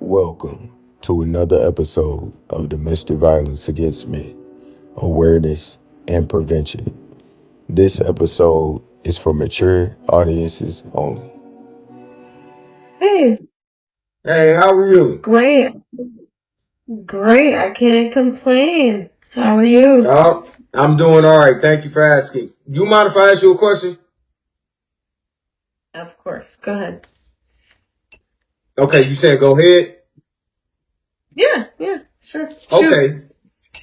Welcome to another episode of Domestic Violence Against Men Awareness and Prevention. This episode is for mature audiences only. Hey, Hey, how are you? great, great. I can't complain. How are you? I'm doing all right. Thank you for asking. You mind if I ask you a question? Of course. Go ahead. Okay, you said go ahead. Yeah, sure. Shoot. Okay,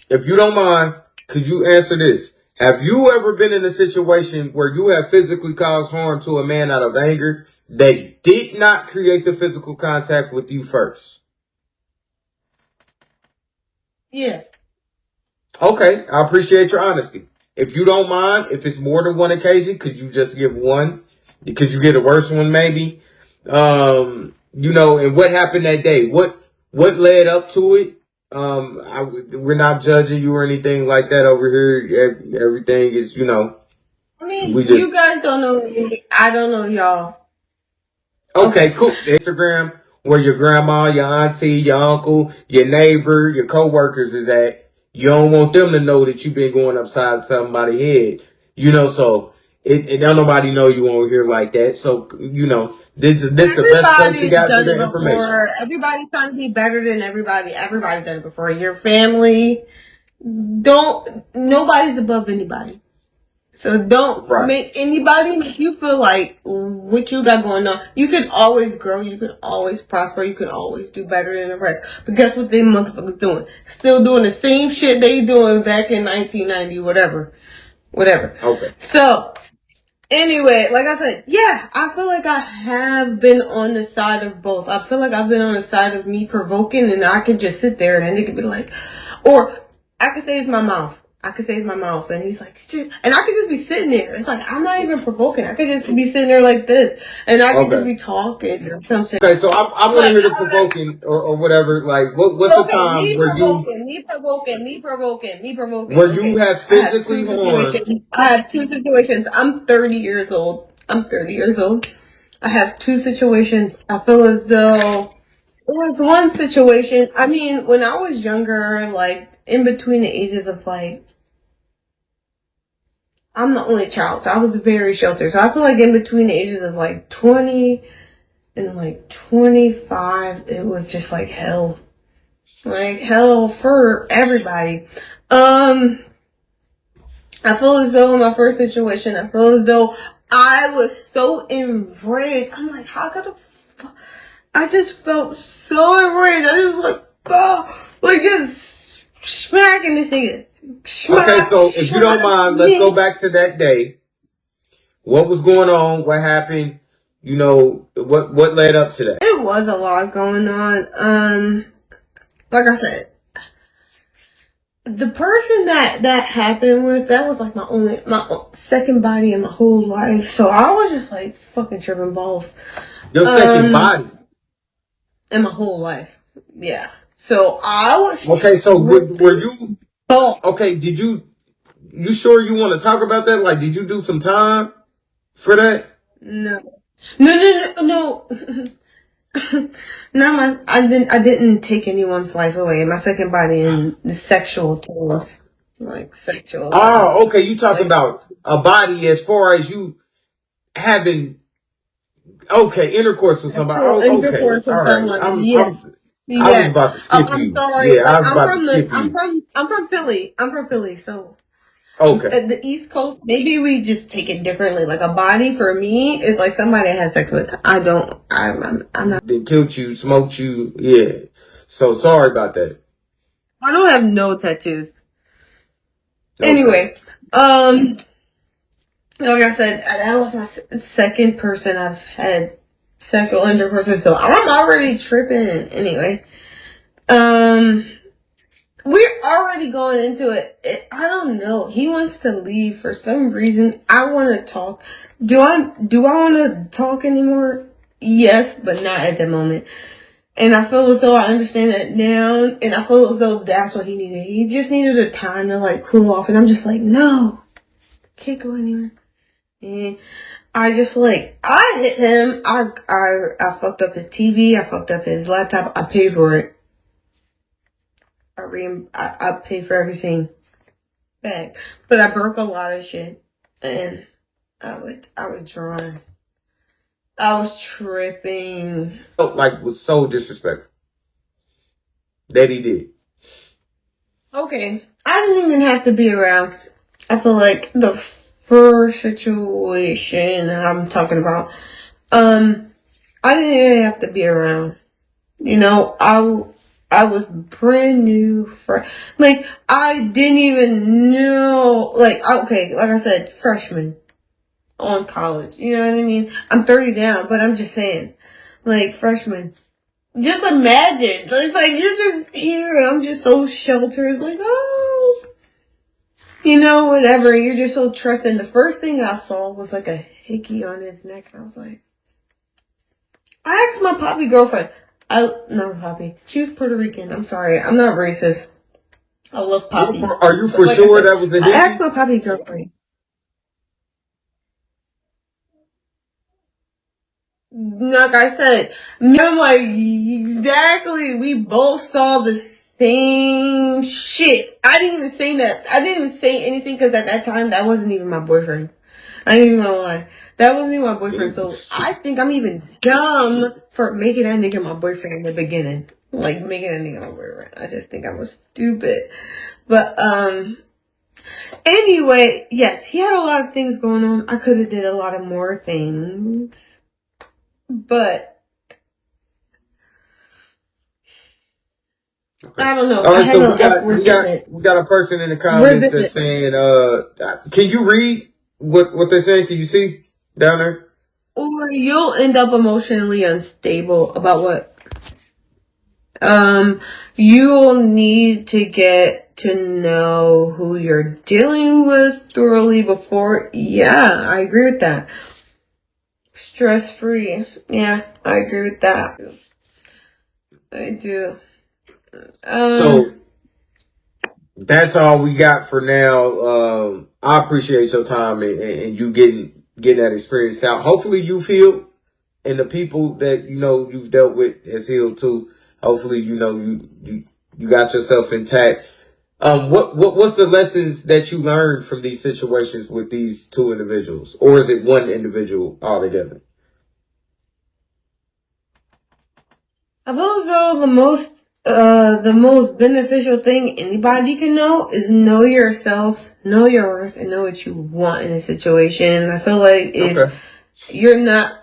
if you don't mind, could you answer this? Have you ever been in a situation where you have physically caused harm to a man out of anger? They did not create the physical contact with you first. Yeah. Okay, I appreciate your honesty. If you don't mind, if it's more than one occasion, could you just give one? Could you get a worse one maybe? And what happened that day? What led up to it? We're not judging you or anything like that over here. Everything is, I mean, we just you guys don't know me. I don't know y'all. okay, cool. Instagram, where your grandma, your auntie, your uncle, your neighbor, your coworkers is at. You don't want them to know that you've been going upside somebody's head. So it don't nobody know you on here like that. So, this is the best place to Everybody's gather done it the information. before. Everybody's trying to be better than everybody. Everybody's done it before. Your family, nobody's above anybody. So don't make anybody make you feel like what you got going on. You can always grow. You can always prosper. You can always do better than the rest. But guess what they motherfuckers doing? Still doing the same shit they doing back in 1990, whatever. Okay. So, anyway, like I said, yeah, I feel like I have been on the side of both. I feel like I've been on the side of me provoking, and I can just sit there and a nigga be like, or I could say it's my mouth. And he's like, shit. And I could just be sitting there. It's like, I'm not even provoking. I could just be sitting there like this. And I could just be talking or some shit. Okay, so I want to hear the provoking or whatever. Like, what's the time where Me provoking. where you have physically harmed? I have two situations. I'm 30 years old. I have two situations. I feel as though there was one situation. I mean, when I was younger, like, in between the ages of, like, I'm the only child, so I was very sheltered. So I feel like in between the ages of, like, 20 and, like, 25, it was just, like, hell. Like, hell for everybody. I feel as though in my first situation, I feel as though I was so enraged. I'm like, how could I just felt so enraged. I just just smacking this nigga. Okay, so if you don't mind, let's go back to that day. What was going on? What happened? What led up to that? It was a lot going on. Like I said, the person that happened with, that was like my second body in my whole life. So I was just like fucking tripping balls. Your second body? In my whole life. Yeah. So I was. Okay, so were you? Oh. Okay, did you sure you want to talk about that? Like, did you do some time for that? No. No, I didn't take anyone's life away. My second body in the sexual terms. Like, sexual. Oh, okay, you talking about a body as far as you having, intercourse with somebody. Intercourse with someone, I was about to skip you. I'm sorry. Yeah, I was about to skip you. I'm from Philly, so. Okay. At the East Coast, maybe we just take it differently. Like, a body for me is like somebody I had sex with. I'm not. They killed you, smoked you, yeah. So sorry about that. I don't have no tattoos. Okay. Anyway, like I said, that was my second person I've had sexual intercourse with, so I'm already tripping. Anyway, we're already going into it. I don't know. He wants to leave for some reason. I want to talk. Do I want to talk anymore? Yes, but not at the moment. And I feel as though I understand that now, and I feel as though that's what he needed. He just needed a time to, like, cool off, and I'm just like, no, can't go anywhere. And I just like, I hit him. I fucked up his TV. I fucked up his laptop. I paid for it. I paid for everything back. But I broke a lot of shit. And I was drunk. I was tripping. Like, was so disrespectful that he did. Okay. I didn't even have to be around. I feel like the first situation I'm talking about, I didn't even have to be around. You know, I was brand new like, I didn't even know, like, okay, like I said, freshman on college. You know what I mean? I'm 30 now, but I'm just saying, like, freshman. Just imagine. It's like, you're just here, and I'm just so sheltered, like, oh, you know, whatever. You're just so trusting. The first thing I saw was, like, a hickey on his neck, and I was like, I asked my poppy girlfriend. Not Poppy. She was Puerto Rican. I'm sorry. I'm not racist. I love Poppy. Are you for sure that was a hickey? I asked my Poppy girlfriend. Like I said, I'm like, exactly. We both saw the same shit. I didn't even say that. I didn't even say anything because at that time, that wasn't even my boyfriend. I ain't even gonna lie. That wasn't even my boyfriend. So I think I'm even dumb for making that nigga my boyfriend in the beginning. Like, making that nigga my boyfriend. I just think I was stupid. But, anyway, yes, he had a lot of things going on. I could have did a lot of more things. But okay. I don't know. All right, so we got a person in the comments that's saying, can you read what they're saying? Can you see down there? Or you'll end up emotionally unstable about what? You'll need to get to know who you're dealing with thoroughly before. Yeah, I agree with that. Stress-free. Yeah, I agree with that. I do. So, that's all we got for now. I appreciate your time and you getting that experience out. Hopefully you feel, and the people that, you know, you've dealt with has healed too. Hopefully, you know, you got yourself intact. What's the lessons that you learned from these situations with these two individuals? Or is it one individual altogether? I feel as though the most beneficial thing anybody can know is know yourself, know your worth, and know what you want in a situation. I feel like if you're not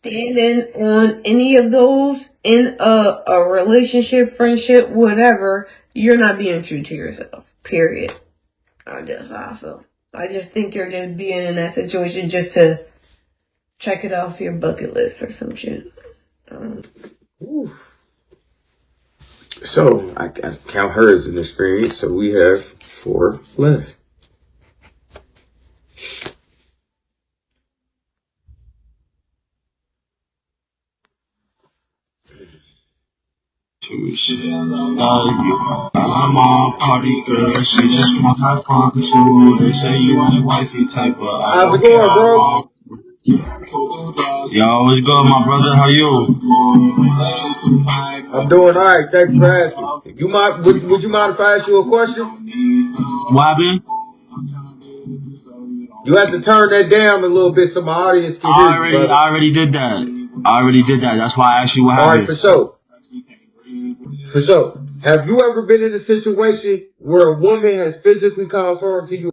standing on any of those in a relationship, friendship, whatever, you're not being true to yourself. Period. That's how I feel. I just think you're just being in that situation just to check it off your bucket list or some shit. So, I count her as an experience, so we have 4 left. I'm all party girl, she just wants to have fun too. They say you ain't wifey type, but how's it going, bro? Yo, what's good, my brother? How you? I'm doing alright, thanks for asking. Would you mind if I ask you a question? What happened? You have to turn that down a little bit so my audience can hear you, brother. I already did that. That's why I asked you what happened. Alright, for sure. For sure. Have you ever been in a situation where a woman has physically caused harm to you?